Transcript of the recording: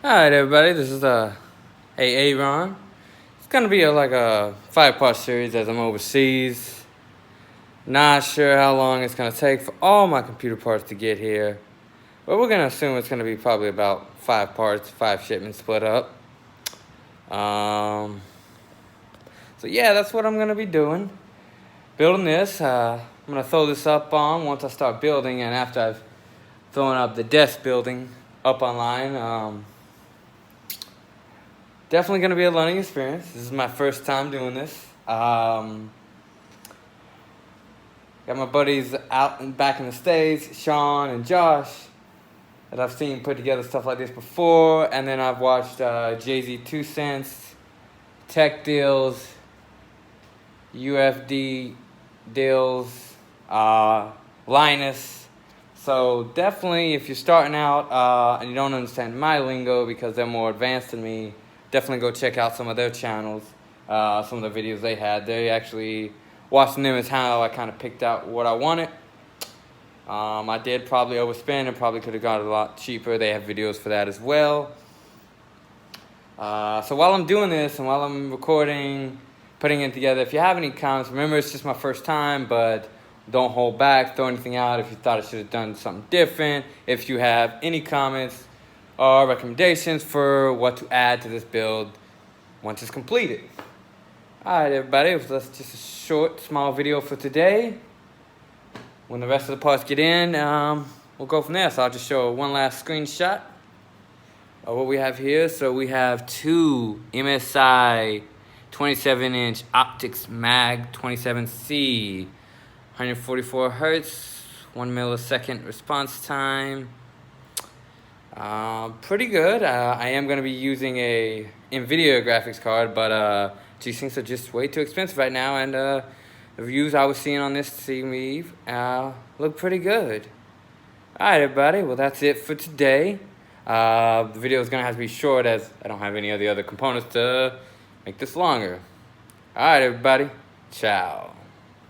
Alright everybody, this is Aaron. It's gonna be like a 5-part series as I'm overseas. Not sure how long it's gonna take for all my computer parts to get here. But we're gonna assume it's gonna be probably about 5 parts, 5 shipments split up. So yeah, that's what I'm gonna be doing. Building this. I'm gonna throw this up on once I start building, and after I've thrown up the desk building up online. Definitely going to be a learning experience. This is my first time doing this. Got my buddies out and back in the States, Sean and Josh, that I've seen put together stuff like this before. And then I've watched Jay-Z 2 Cents, Tech Deals, UFD Deals, Linus. So definitely, if you're starting out and you don't understand my lingo because they're more advanced than me, definitely go check out some of their channels, some of the videos they had. They actually, watching them is how I kind of picked out what I wanted. I did probably overspend and probably could have got it a lot cheaper. They have videos for that as well. So while I'm doing this and while I'm recording, putting it together, if you have any comments, remember it's just my first time, but don't hold back, throw anything out if you thought I should have done something different. If you have any comments or recommendations for what to add to this build once it's completed. Alright everybody, that's just a short, small video for today. When the rest of the parts get in, we'll go from there. So I'll just show one last screenshot of what we have here. So we have two MSI 27-inch Optics Mag 27C, 144 Hertz, 1 millisecond response time. Pretty good. I am going to be using a NVIDIA graphics card, but these things are just way too expensive right now, and the reviews I was seeing on this CME look pretty good. Alright everybody, well that's it for today. The video is going to have to be short as I don't have any of the other components to make this longer. Alright everybody, ciao.